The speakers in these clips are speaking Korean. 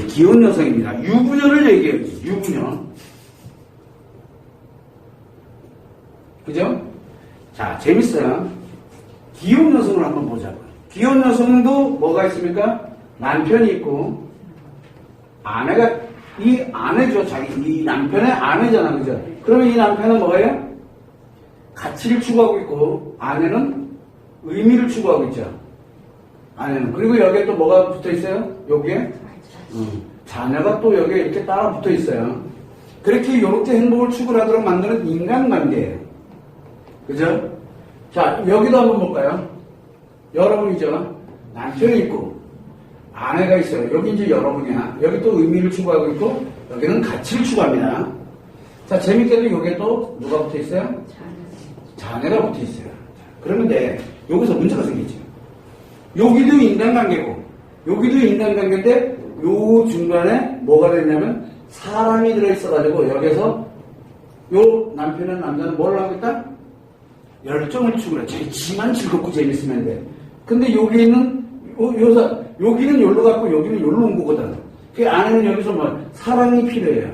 기혼 여성입니다. 유부녀를 얘기해야지. 유부녀. 그죠? 자, 재밌어요. 기혼 여성을 한번 보자고요. 기혼 여성도 뭐가 있습니까? 남편이 있고, 아내가, 이 아내죠. 이 남편의 아내잖아. 그죠? 그러면 이 남편은 뭐예요? 가치를 추구하고 있고, 아내는 의미를 추구하고 있죠. 아내는. 그리고 여기에 또 뭐가 붙어 있어요? 여기에? 자녀가 또 여기에 이렇게 따라 붙어 있어요. 그렇게 이렇게 행복을 추구하도록 만드는 인간관계예요. 그죠? 자, 여기도 한번 볼까요? 여러분이죠. 남편이 있고, 아내가 있어요. 여기 이제 여러분이야. 여기 또 의미를 추구하고 있고, 여기는 가치를 추구합니다. 자, 재밌게도 여기에 또 누가 붙어 있어요? 자녀가 붙어 있어요. 그러면 여기서 문제가 생기죠. 여기도 인간관계고, 여기도 인간관계인데, 요 중간에 뭐가 됐냐면, 사람이 들어있어가지고, 여기서 요 남편이나 남자는 뭘 하고 있다? 열정을 추구해. 지만 즐겁고 재밌으면 돼. 근데 여기 있는, 여기는 여기로 갔고, 여기는 여기로 온 거거든. 그 아내는 여기서 뭐, 사랑이 필요해요.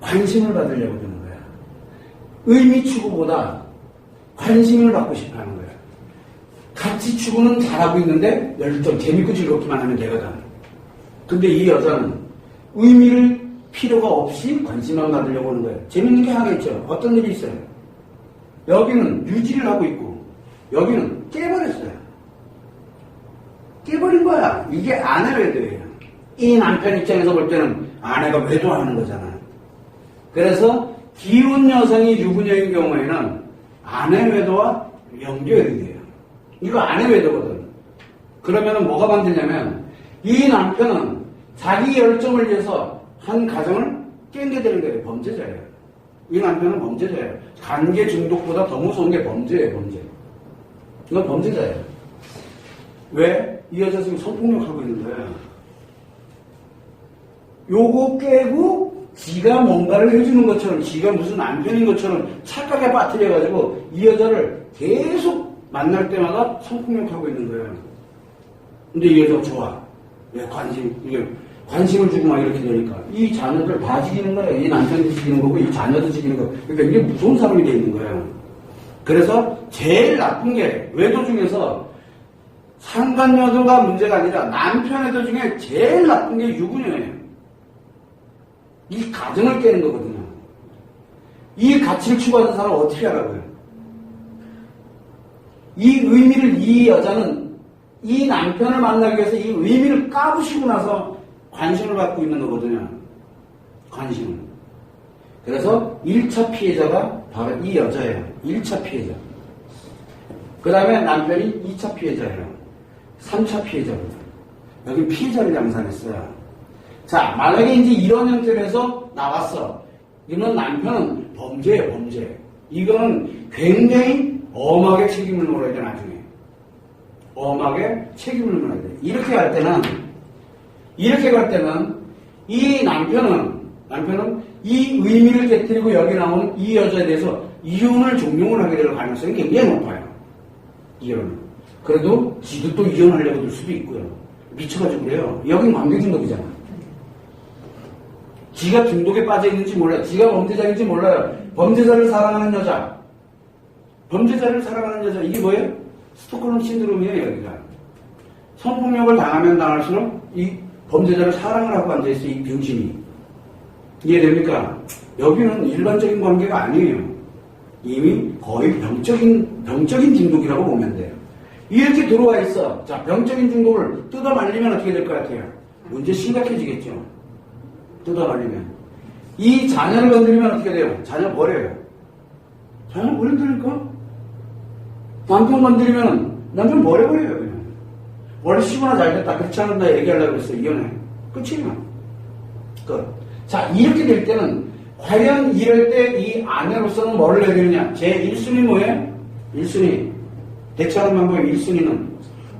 관심을 받으려고 드는 거야. 의미 추구보다 관심을 받고 싶어 하는 거야. 가치 추구는 잘하고 있는데, 열정, 재밌고 즐겁기만 하면 되거든. 근데 이 여자는 의미를 필요가 없이 관심만 받으려고 하는 거예요. 재밌는 게 하나 있죠. 어떤 일이 있어요. 여기는 유지를 하고 있고, 여기는 깨버렸어요. 깨버린 거야. 이게 아내 외도예요. 이 남편 입장에서 볼 때는 아내가 외도하는 거잖아요. 그래서 기혼 여성이 유부녀인 경우에는 아내 외도와 영조 외도예요. 이거 아내 외도거든. 그러면은 뭐가 만드냐면 이 남편은 자기 열정을 위해서 한 가정을 깬게 되는 거예요. 범죄자예요. 이 남편은 범죄자예요. 관계 중독보다 더 무서운 게 범죄예요. 범죄. 이건 범죄자예요. 왜? 이 여자 지금 성폭력하고 있는 거예요. 요거 깨고 지가 뭔가를 해주는 것처럼, 지가 무슨 남편인 것처럼 착각에 빠뜨려가지고 이 여자를 계속 만날 때마다 성폭력하고 있는 거예요. 근데 이 여자가 좋아. 왜? 관심을 주고 막 이렇게 되니까. 이 자녀들 다 죽이는 거예요. 이 남편도 죽이는 거고, 이 자녀도 죽이는 거. 그러니까 이게 무서운 사람이 돼 있는 거예요. 그래서 제일 나쁜 게, 외도 중에서 상간여도가 문제가 아니라 남편 외도 중에 제일 나쁜 게 유부녀예요. 이 가정을 깨는 거거든요. 이 가치를 추구하는 사람은 어떻게 하라고요? 이 의미를, 이 여자는 이 남편을 만나기 위해서 이 의미를 까부시고 나서 관심을 받고 있는 거거든요. 관심을. 그래서 1차 피해자가 바로 이 여자예요. 1차 피해자. 그 다음에 남편이 2차 피해자예요. 3차 피해자입니다. 여기 피해자를 양산했어요. 자, 만약에 이제 이런 형태로 해서 나왔어. 이건 남편은 범죄예요, 범죄. 이거는 굉장히 엄하게 책임을 물어야 돼, 나중에. 엄하게 책임을 물어야 돼. 이렇게 갈 때는, 이 남편은 이 의미를 깨뜨리고 여기 나오는 이 여자에 대해서 이혼을 종용을 하게 될 가능성이 굉장히 높아요. 이혼을. 그래도 지도 또 이혼하려고 들 수도 있고요. 미쳐가지고 그래요. 여긴 관계 중독이잖아. 지가 중독에 빠져 있는지 몰라요. 지가 범죄자인지 몰라요. 범죄자를 사랑하는 여자. 이게 뭐예요? 스톡홀름 신드롬이에요, 여기가. 성폭력을 당하면 당할수록 이 범죄자를 사랑을 하고 앉아있어, 이 병신이. 이해됩니까? 여기는 일반적인 관계가 아니에요. 이미 거의 병적인 중독이라고 보면 돼요. 이렇게 들어와 있어. 자, 병적인 중독을 뜯어 말리면 어떻게 될 것 같아요? 문제 심각해지겠죠. 뜯어 말리면. 이 자녀를 건드리면 어떻게 돼요? 자녀 버려요. 자녀 버린다니까? 남편 건드리면 남편 버려버려요, 그냥. 원래 시구나 잘 됐다. 그렇지 않은다 얘기하려고 그랬어요. 이혼해. 끝이에요. 끝. 자, 이렇게 될 때는 과연 이럴 때 이 아내로서는 뭐를 해야 되느냐? 제 1순위 뭐예요? 1순위. 대처하는 방법의 1순위는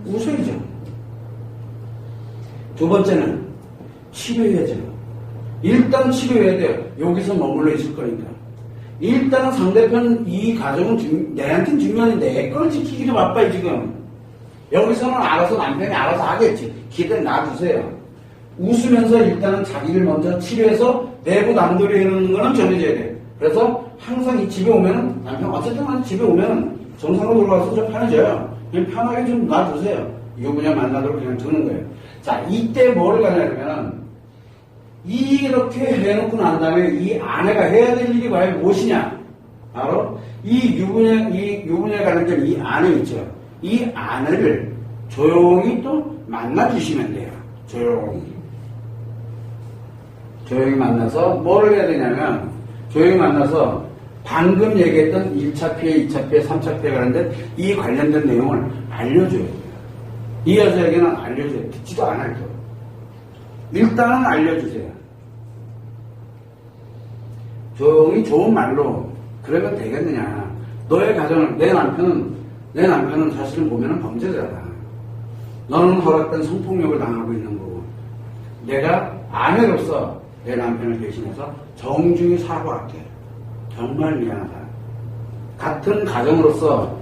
웃어야죠. 두 번째는 치료해야죠. 일단 치료해야 돼요. 여기서 머물러 있을 거니까. 일단은 상대편 이 가정은 내한테는 중요한데 내 걸 지키기도 바빠요, 지금. 여기서는 알아서 남편이 알아서 하겠지. 기대 놔두세요. 웃으면서 일단은 자기를 먼저 치료해서 내부 남돌이 해놓는 거는 정해져야 돼. 그래서 항상 이 집에 오면은 남편 어쨌든 간 집에 오면은 정상으로 돌아가서 좀 편해져요. 그냥 편하게 좀 놔두세요. 이거 그냥 만나도록 그냥 두는 거예요. 자, 이때 뭐를 가냐면 이렇게 해놓고 난 다음에 이 아내가 해야 될 일이 과연 무엇이냐? 바로 이 유부녀에 관련된 이 아내 있죠. 이 아내를 조용히 또 만나주시면 돼요. 조용히 만나서 뭐를 해야 되냐면 조용히 만나서 방금 얘기했던 1차 피해, 2차 피해, 3차 피해에 관련된 이 관련된 내용을 알려줘야 돼요. 이 여자에게는 알려줘야 돼요. 듣지도 않아요. 일단은 알려주세요. 조용히 좋은 말로 그러면 되겠느냐. 너의 가정을, 내 남편은 사실은 보면은 범죄자다. 너는 허락된 성폭력을 당하고 있는 거고, 내가 아내로서 내 남편을 대신해서 정중히 사과할게. 정말 미안하다. 같은 가정으로서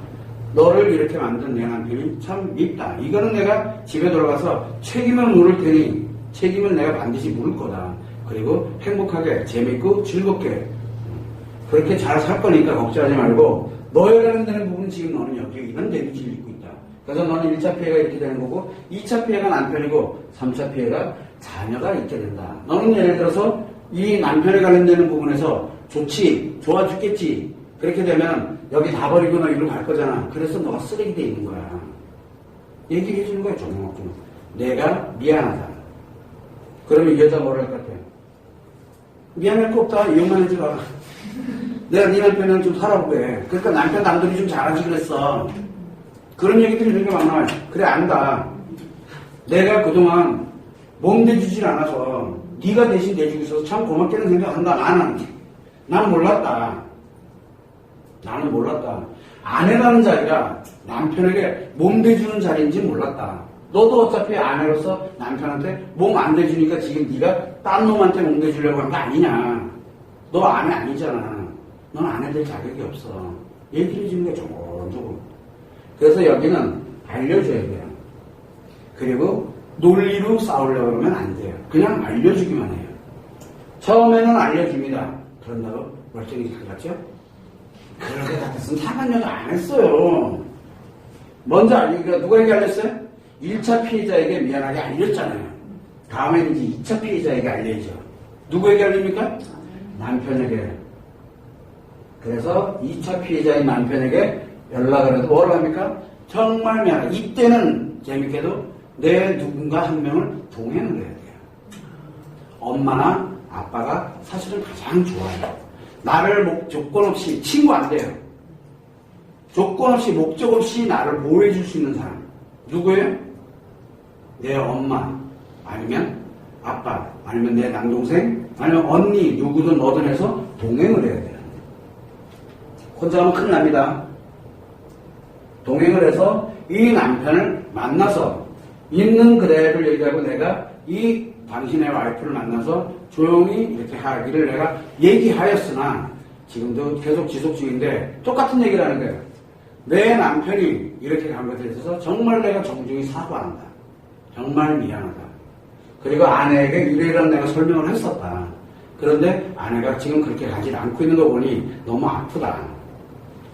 너를 이렇게 만든 내 남편이 참 밉다. 이거는 내가 집에 돌아가서 책임을 물을 테니 책임을 내가 반드시 물을 거다. 그리고 행복하게 재밌고 즐겁게 그렇게 잘 살 거니까 걱정하지 말고 너에 관련되는 부분은 지금 너는 여기에 이런 데미지를 입고 있다. 그래서 너는 1차 피해가 이렇게 되는 거고 2차 피해가 남편이고 3차 피해가 자녀가 있게 된다. 너는 예를 들어서 이 남편에 관련되는 부분에서 좋아 죽겠지. 그렇게 되면 여기 다 버리고 너 이리로 갈 거잖아. 그래서 너가 쓰레기 돼 있는 거야. 얘기를 해주는 거야. 조금조금. 내가 미안하다. 그러면 이 여자 뭐랄 것 같아? 미안할 거 없다. 이혼만 해지 마. 내가 네 남편이랑 좀 살아보게. 그러니까 남편 남들이 좀 잘하지 그랬어. 그런 얘기들이 이렇게 많아. 그래 안다. 내가 그동안 몸 대주질 않아서 네가 대신 대주고 있어서 참 고맙게는 생각한다. 나는 몰랐다. 나는 몰랐다. 아내라는 자리가 남편에게 몸 대주는 자리인지 몰랐다. 너도 어차피 아내로서 남편한테 몸 안 대주니까 지금 네가 딴 놈한테 몸 대주려고 한 거 아니냐. 너 아내 아니잖아. 넌 아내 될 자격이 없어. 얘기를 해주는 게 조금. 그래서 여기는 알려줘야 돼요. 그리고 논리로 싸우려고 하면 안 돼요. 그냥 알려주기만 해요. 처음에는 알려줍니다. 그런다고 멀쩡해질 것 같죠? 그렇게 같았으면 사관여자 안 했어요. 먼저 알리기가 누구에게 알렸어요? 1차 피해자에게 미안하게 알렸잖아요. 다음에는 이제 2차 피해자에게 알려야죠. 누구에게 알립니까? 남편에게. 그래서 2차 피해자인 남편에게 연락을 해도 뭐라고 합니까? 정말 미안하다. 이때는 재밌게도 내 누군가 한 명을 동행을 해야 돼요. 엄마나 아빠가 사실은 가장 좋아해요. 나를 조건 없이 친구 안 돼요. 조건 없이 목적 없이 나를 보호해줄 수 있는 사람. 누구예요? 내 엄마 아니면 아빠 아니면 내 남동생 아니면 언니 누구든 뭐든 해서 동행을 해야 돼요. 혼자 하면 큰일 납니다. 동행을 해서 이 남편을 만나서 있는 그대를 얘기하고 내가 이 당신의 와이프를 만나서 조용히 이렇게 하기를 내가 얘기하였으나 지금도 계속 지속 중인데 똑같은 얘기를 하는 거예요. 내 남편이 이렇게 간 것에 있어서 정말 내가 정중히 사과한다. 정말 미안하다. 그리고 아내에게 이래이런 내가 설명을 했었다. 그런데 아내가 지금 그렇게 가지 않고 있는 거 보니 너무 아프다.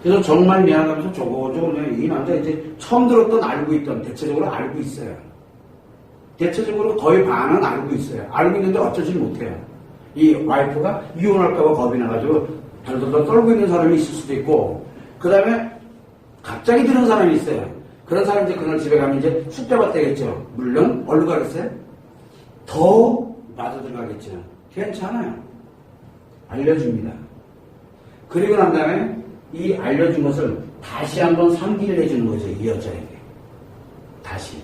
그래서 정말 미안하면서 조금 이 남자 이제 처음 들었던 알고 있던 대체적으로 알고 있어요. 대체적으로 거의 반은 알고 있어요. 알고 있는데 어쩌지 못해요. 이 와이프가 이혼할까봐 겁이 나가지고 덜덜덜 떨고 있는 사람이 있을 수도 있고 그 다음에 갑자기 드는 사람이 있어요. 그런 사람이 이제 그날 집에 가면 이제 쑥대밭 되겠죠. 물론 얼른 가겠어요? 더 맞아 들어가겠죠. 괜찮아요. 알려줍니다. 그리고 난 다음에 이 알려준 것을 다시 한번 상기를 해주는 거죠. 이 여자에게. 다시.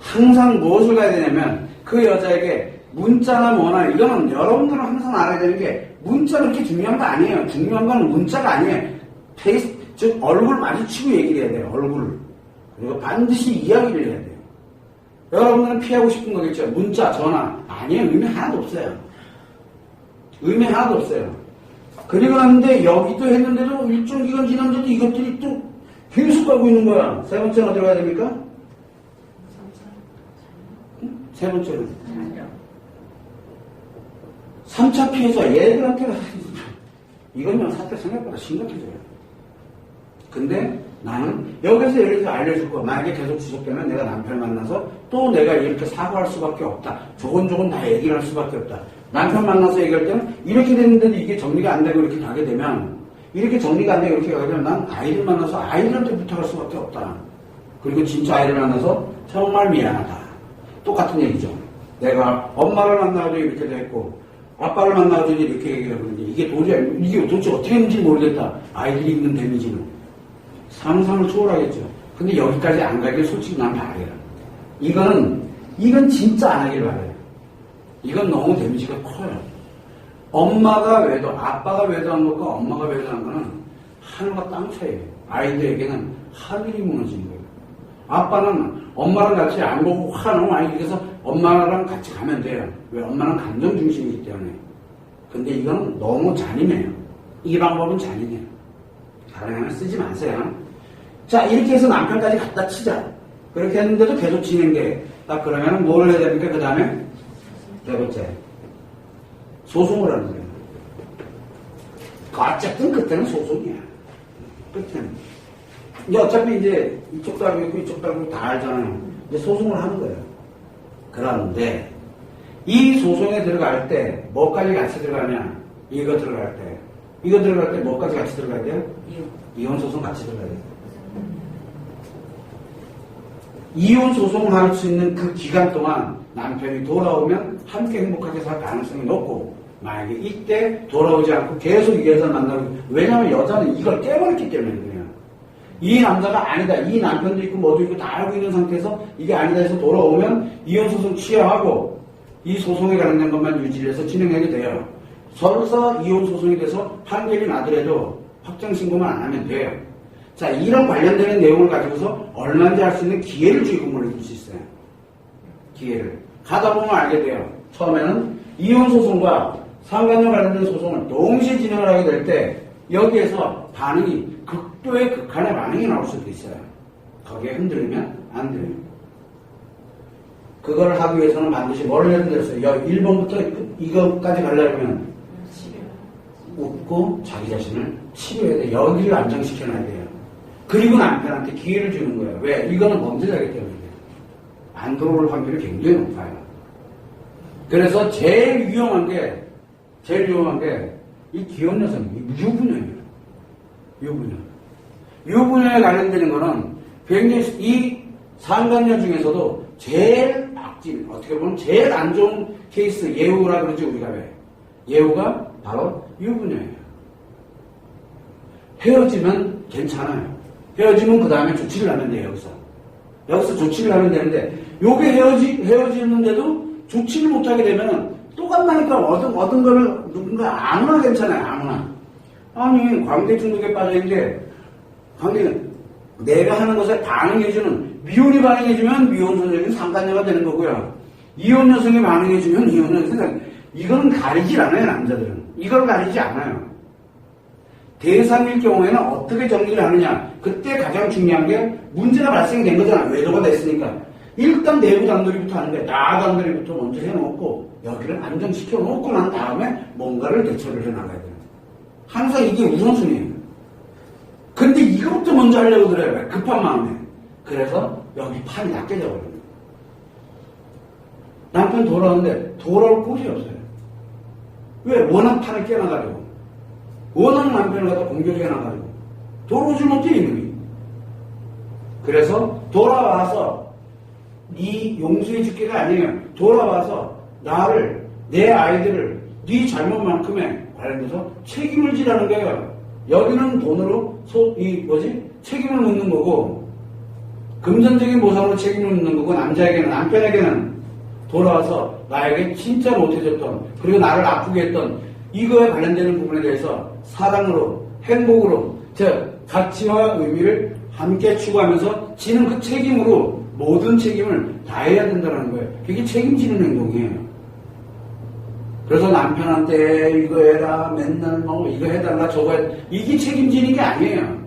항상 무엇을 가야 되냐면 그 여자에게 문자나 뭐나 이거는 여러분들은 항상 알아야 되는 게 문자가 그렇게 중요한 거 아니에요. 중요한 건 문자가 아니에요. 페이스, 즉 얼굴 마주치고 얘기를 해야 돼요. 얼굴. 그리고 반드시 이야기를 해야 돼요. 여러분들은 피하고 싶은 거겠죠. 문자, 전화. 아니에요. 의미 하나도 없어요. 의미 하나도 없어요. 그리고 났는데 여기도 했는데도 일정 기간 지났는데도 이것들이 또 계속 가고 있는 거야. 세 번째는 어디로 가야 됩니까? 세 번째는 3차 피해자 얘들한테 이건 사태 생각보다 심각해져요. 근데 나는 여기서 예를 들어 알려줄 거 만약에 계속 지속되면 내가 남편을 만나서 또 내가 이렇게 사과할 수밖에 없다. 조곤조곤 다 얘기를 할 수밖에 없다. 남편 만나서 얘기할 때는 이렇게 됐는데도 이게 정리가 안 되고 이렇게 가게 되면 이렇게 정리가 안 되고 이렇게 가게 되면 난 아이를 만나서 아이들한테 부탁할 수밖에 없다. 그리고 진짜 아이를 만나서 정말 미안하다. 똑같은 얘기죠. 내가 엄마를 만나도 이렇게 됐고 아빠를 만나도 이렇게 얘기를 하는데 이게 도대체 어떻게 했는지 모르겠다. 아이들이 입는 데미지는 상상을 초월하겠죠. 근데 여기까지 안 가길 솔직히 난 바래요. 이건 진짜 안 하길 바래요. 이건 너무 데미지가 커요. 엄마가 외도, 아빠가 외도한 것과 엄마가 외도한 거는 하늘과 땅 차이예요. 아이들에게는 하늘이 무너지는 거예요. 아빠는 엄마랑 같이 안 보고 화가 너무 많이 들어서 엄마랑 같이 가면 돼요. 왜? 엄마는 감정 중심이기 때문에. 근데 이건 너무 잔인해요. 이 방법은 잔인해요. 다른 하나 쓰지 마세요. 자, 이렇게 해서 남편까지 갖다 치자. 그렇게 했는데도 계속 진행돼. 딱 그러면 뭘 해야 됩니까? 그 다음에 네 번째, 소송을 하는 거예요. 어쨌든 그때는 소송이야. 끝에는. 이제 어차피 이제 이쪽도 알고 있고 이쪽도 알고 다 알잖아요. 이제 소송을 하는 거예요. 그런데 이 소송에 들어갈 때 뭐까지 같이 들어가냐? 이거 들어갈 때 뭐까지 같이 들어가야 돼요? 이혼 소송 같이 들어가야 돼요. 이혼 소송을 할 수 있는 그 기간 동안 남편이 돌아오면 함께 행복하게 살 가능성이 높고 만약에 이때 돌아오지 않고 계속 이 여자를 만나고 왜냐하면 여자는 이걸 깨버렸기 때문에 그래요. 이 남자가 아니다. 이 남편도 있고 뭐도 있고 다 알고 있는 상태에서 이게 아니다 해서 돌아오면 이혼 소송 취하하고 이 소송에 관련된 것만 유지를 해서 진행하게 돼요. 서로서 이혼 소송이 돼서 판결이 나더라도 확정 신고만 안 하면 돼요. 자, 이런 관련되는 내용을 가지고서 얼마인지 할 수 있는 기회를 주의금을 해줄 수 있어요. 기회를. 가다 보면 알게 돼요. 처음에는 이혼 소송과 상간녀 관련된 소송을 동시에 진행을 하게 될 때 여기에서 반응이 극도의 극한의 반응이 나올 수도 있어요. 거기에 흔들리면 안 돼요. 그걸 하기 위해서는 반드시 뭘 해야 되겠어요? 1번부터 이것까지 가려면 웃고 자기 자신을 치료해야 돼요. 여기를 안정시켜놔야 돼요. 그리고 남편한테 기회를 주는 거예요. 왜? 이거는 범죄자이기 때문에. 안 들어올 확률이 굉장히 높아요. 그래서 제일 위험한 게 이 기혼 여성이 유부녀예요. 유부녀에 관련되는 거는 굉장히 이 상간녀 중에서도 제일 악질, 어떻게 보면 제일 안 좋은 케이스, 예우라 그러죠, 우리가 왜? 예우가 바로 유부녀예요. 헤어지면 괜찮아요. 헤어지면 그 다음에 조치를 하면 돼요, 여기서 조치를 하면 되는데, 요게 헤어지는데도 조치를 못하게 되면 또 간다니까 얻은 거를 누군가 아무나 괜찮아요, 아무나. 아니, 광대 중독에 빠져있는데, 내가 하는 것에 반응해주는, 미혼이 반응해주면 미혼 선생님은 상간녀가 되는 거고요. 이혼 여성이 반응해주면 이혼 여성이, 이거는 가리질 않아요, 남자들은. 이걸 가리지 않아요. 대상일 경우에는 어떻게 정리를 하느냐. 그때 가장 중요한 게 문제가 발생된 거잖아. 외도가 됐으니까. 일단 내부 단돌이부터 하는 거야. 나 단돌이부터 먼저 해놓고 여기를 안정시켜 놓고 난 다음에 뭔가를 대처를 해나가야 돼요. 항상 이게 우선순위예요. 근데 이것부터 먼저 하려고 그래요. 급한 마음에. 그래서 여기 판이 다 깨져버려요. 남편 돌아오는데 돌아올 곳이 없어요. 왜? 워낙 판을 깨나가려고. 워낙 남편을 갖다 공격해 나가지고 돌아오질 못해 이놈이. 그래서 돌아와서 네 용서해 줄게가 아니에요. 돌아와서 나를, 내 아이들을 네 잘못만큼에 관련돼서 책임을 지라는 거예요. 여기는 돈으로 책임을 묻는 거고 금전적인 보상으로 책임을 묻는 거고 남편에게는 돌아와서 나에게 진짜 못해줬던 그리고 나를 아프게 했던 이거에 관련되는 부분에 대해서 사랑으로, 행복으로, 가치와 의미를 함께 추구하면서 지는 그 책임으로 모든 책임을 다해야 된다는 거예요. 그게 책임지는 행동이에요. 그래서 남편한테 이거 해라, 맨날 이거 해달라, 저거 해달라. 이게 책임지는 게 아니에요.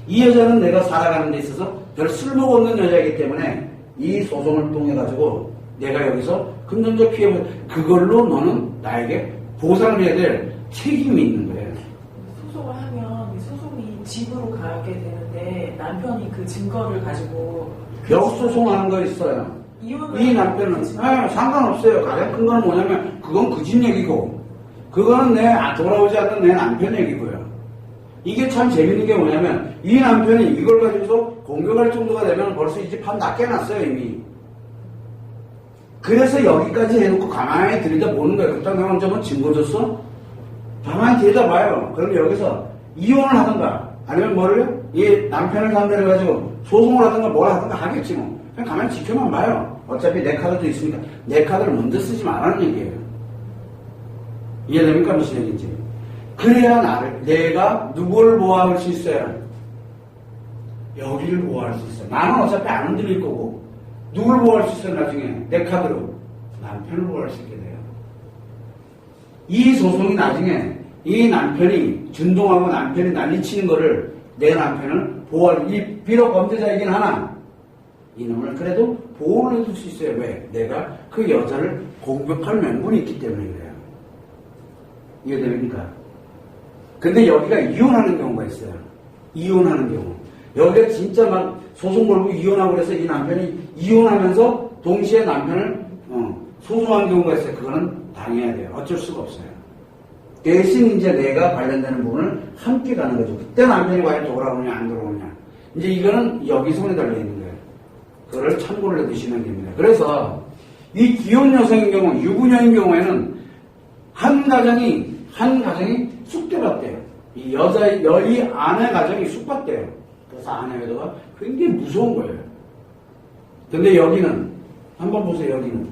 이 여자는 내가 살아가는 데 있어서 별 쓸모가 없는 여자이기 때문에 이 소송을 통해 가지고 내가 여기서 금전적 피해를 그걸로 너는 나에게 보상을 해야 될 책임이 있는 거예요. 소송을 하면 이 소송이 집으로 가게 되는데 남편이 그 증거를 가지고 역소송하는 거 있어요. 이 남편은 상관없어요. 가장 큰 건 뭐냐면 그건 그 집 얘기고 그거는 돌아오지 않는 내 남편 얘기고요. 이게 참 재밌는 게 뭐냐면 이 남편이 이걸 가지고서 공격할 정도가 되면 벌써 이 집 판 다 깨놨어요 이미. 그래서 여기까지 해놓고 가만히 들여다보는 거예요. 그렇다고 내가 언제 뭐 증거 줬어? 가만히 들여다봐요. 그럼 여기서 이혼을 하든가 아니면 뭐를 이 남편을 상대로 해가지고 소송을 하든가 뭘 하든가 하겠지 뭐. 그냥 가만히 지켜만 봐요. 어차피 내 카드도 있으니까 내 카드를 먼저 쓰지 말라는 얘기예요. 이해됩니까? 무슨 얘기인지. 그래야 내가 누구를 보호할 수 있어요? 여기를 보호할 수 있어요. 나는 어차피 안 흔들릴 거고 누구를 보호할 수 있어요? 나중에 내 카드로 남편을 보호할 수 있게 돼요. 이 소송이 나중에 이 남편이 준동하고 남편이 난리치는 거를 내 남편을 보호할 비록 범죄자이긴 하나 이놈을 그래도 보호를 해줄 수 있어요. 왜? 내가 그 여자를 공격할 명분이 있기 때문에 그래요. 이해됩니까? 근데 여기가 이혼하는 경우가 있어요. 이혼하는 경우. 여기가 진짜 막 소송 걸고 이혼하고 그래서 이 남편이 이혼하면서 동시에 남편을 소송한 경우가 있어요. 그거는 당해야 돼요. 어쩔 수가 없어요. 대신 이제 내가 관련되는 부분을 함께 가는 거죠. 그때 남편이 과연 돌아오느냐 안 돌아오느냐. 이제 이거는 여기 손에 달려있는 거예요. 그걸 참고를 해두시면 됩니다. 그래서 이 기혼 여성인 경우, 유부녀인 경우에는 한 가정이 숙대받대요. 이 아내 가정이 숙박돼요. 그래서 아내 외도가 굉장히 무서운 거예요. 근데 여기는, 한번 보세요, 여기는.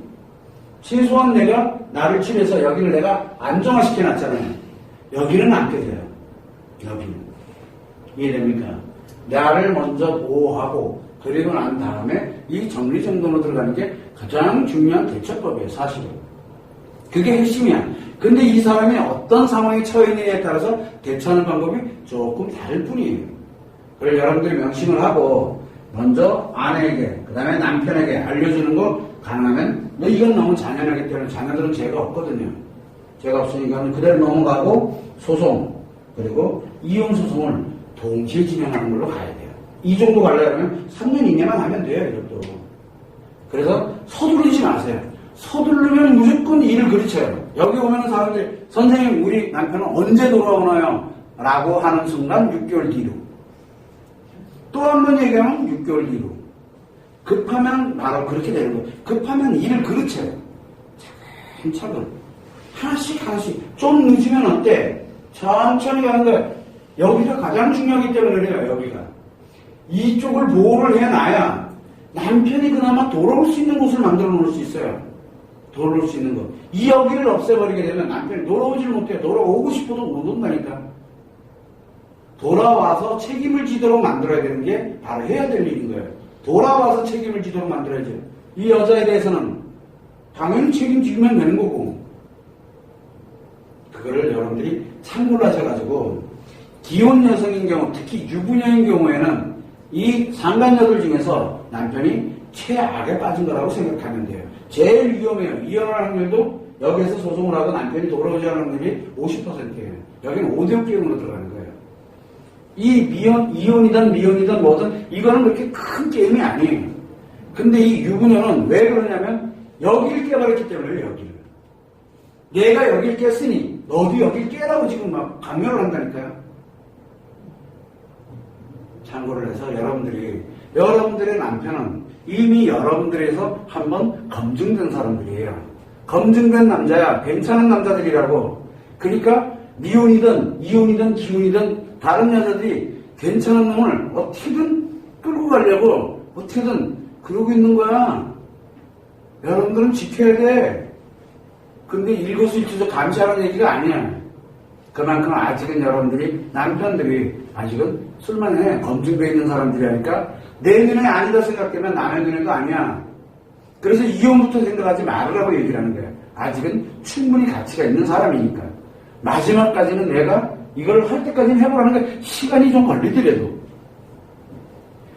최소한 내가 나를 치면서 여기를 내가 안정화시켜 놨잖아요. 여기는 안 깨져요. 여기는. 이해됩니까? 나를 먼저 보호하고, 그리고 난 다음에 이 정리정돈으로 들어가는 게 가장 중요한 대처법이에요, 사실은. 그게 핵심이야. 근데 이 사람이 어떤 상황에 처해 있느냐에 따라서 대처하는 방법이 조금 다를 뿐이에요. 그걸 여러분들이 명심을 하고 먼저 아내에게 그 다음에 남편에게 알려주는 거 가능하면 이건 너무 잔인하기 때문에 자녀들은 죄가 없거든요. 죄가 없으니까 그대로 넘어가고 소송 그리고 이혼 소송을 동시에 진행하는 걸로 가야 돼요. 이 정도 가려면 3년 이내만 하면 돼요. 이것도. 그래서 서두르지 마세요. 서두르면 무조건 일을 그르쳐요. 여기 오면 사람들이 선생님 우리 남편은 언제 돌아오나요? 라고 하는 순간 6개월 뒤로 또 한 번 얘기하면 6개월 뒤로 급하면 바로 그렇게 되는 거예요. 급하면 일을 그르쳐요. 차근차근 하나씩 좀 늦으면 어때? 천천히 가는 거예요. 여기가 가장 중요하기 때문에 그래요. 여기가 이쪽을 보호를 해놔야 남편이 그나마 돌아올 수 있는 곳을 만들어 놓을 수 있어요. 돌아올 수 있는 것. 이 여기를 없애버리게 되면 남편이 돌아오질 못해요. 돌아오고 싶어도 못 온다니까. 돌아와서 책임을 지도록 만들어야 되는 게 바로 해야 될 일인 거예요. 돌아와서 책임을 지도록 만들어야죠. 이 여자에 대해서는 당연히 책임지면 되는 거고. 그거를 여러분들이 참고를 하셔가지고 기혼 여성인 경우, 특히 유부녀인 경우에는 이 상간녀들 중에서 남편이 최악에 빠진 거라고 생각하면 돼요. 제일 위험해요. 이혼할 확률도 여기에서 소송을 하고 남편이 돌아오지 않을 확률이 50%예요. 여기는 5대5 게임으로 들어가는 거예요. 이혼이든 미혼이든 뭐든 이거는 그렇게 큰 게임이 아니에요. 근데 이 유부녀는 왜 그러냐면 여기를 깨버렸기 때문에 여기를. 내가 여기를 깼으니 너도 여기를 깨라고 지금 막 강요를 한다니까요. 참고를 해서 여러분들의 남편은 이미 여러분들에서 한번 검증된 사람들이에요. 검증된 남자야. 괜찮은 남자들이라고. 그러니까 미혼이든 이혼이든 기혼이든 다른 여자들이 괜찮은 놈을 어떻게든 끌고 가려고 어떻게든 그러고 있는 거야. 여러분들은 지켜야 돼. 근데 일거수일투족 감시하는 얘기가 아니야. 그만큼 아직은 여러분들이 남편들이 아직은 술만 해. 검증되어 있는 사람들이라니까 내 눈에 아니다 생각되면 남의 눈에도 아니야. 그래서 이혼부터 생각하지 말으라고 얘기를 하는 거야. 아직은 충분히 가치가 있는 사람이니까. 마지막까지는 내가 이걸 할 때까지는 해보라는 게 시간이 좀 걸리더라도.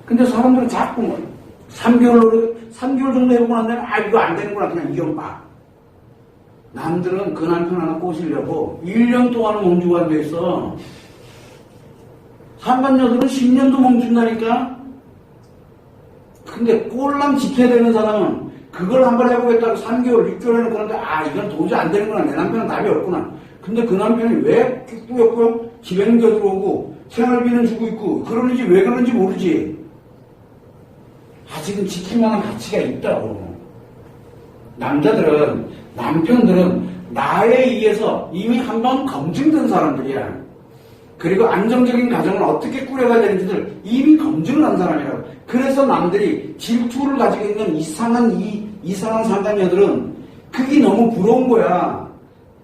근데 사람들은 자꾸 3개월 정도 해보고 난 다음에, 아, 이거 안 되는구나. 그냥 이혼 빠. 남들은 그 남편 하나 꼬시려고 1년 동안 멈추고 앉아있어. 상간녀들은 10년도 멈춘다니까? 근데 꼴랑 지켜야 되는 사람은 그걸 한번 해보겠다고 3개월, 6개월 해놓고 하는데, 아, 이건 도저히 안 되는구나. 내 남편은 답이 없구나. 근데 그 남편이 왜 꾸역꾸역 집에는 겨들어오고 생활비는 주고 있고 그러는지 왜 그런지 모르지. 아직은 지킬 만한 가치가 있다고. 남편들은 나에 의해서 이미 한번 검증된 사람들이야. 그리고 안정적인 가정을 어떻게 꾸려가야 되는지를 이미 검증을 한 사람이라고. 그래서 남들이 질투를 가지고 있는 이상한 상간녀들은 그게 너무 부러운 거야.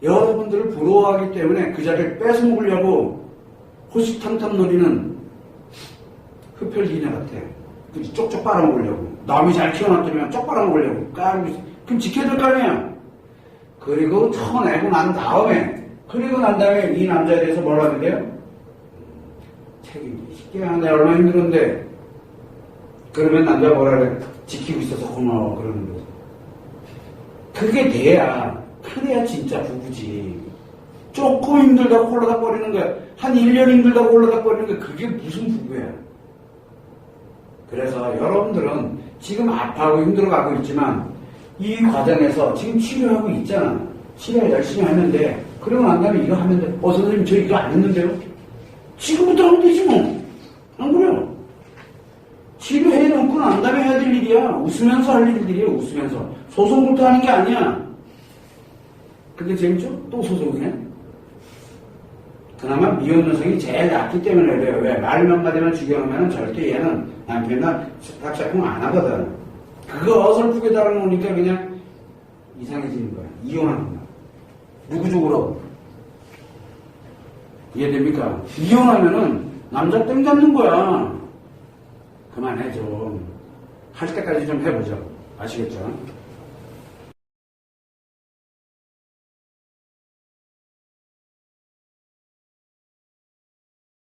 여러분들을 부러워하기 때문에 그 자리를 뺏어먹으려고 호시탐탐 노리는 흡혈기네 같아. 그치? 쪽쪽 빨아먹으려고. 남이 잘 키워놨더니 쪽 빨아먹으려고. 그럼 지켜야 될 거 아니야. 그리고 쳐내고 난 다음에 이 남자에 대해서 뭐라 하는데요? 책임지. 쉽게 하는데 얼마나 힘들었는데. 그러면 남자가 뭐라 그래? 지키고 있어서 고마워. 그러는 거죠. 그게 그래야 진짜 부부지. 조금 힘들다고 홀라닥거리는 거야. 한 1년 힘들다고 홀라닥거리는 거야. 그게 무슨 부부야. 그래서 여러분들은 지금 아파하고 힘들어가고 있지만 이 과정에서 지금 치료하고 있잖아. 치료 열심히 하는데 그러고 난 다음에 이거 하면 돼. 선생님 저 이거 안 했는데요? 지금부터 하면 되지 뭐. 안 그래요? 치료해놓고 난 다음에 해야 될 일이야. 웃으면서 할 일들이에요. 웃으면서. 소송부터 하는 게 아니야. 근데 재밌죠? 또 소송이네. 그나마 미혼 여성이 제일 낫기 때문에 그래요. 왜? 말 몇 마디만 죽여놓으면 절대 얘는 남편이나 짝짝꿍 안 하거든. 그거 어설프게 달아놓으니까 그냥 이상해지는 거야. 이혼하는 거야. 누구적으로? 이해됩니까? 이혼하면은 남자 땡 잡는 거야. 그만해 좀. 할 때까지 좀 해보죠. 아시겠죠?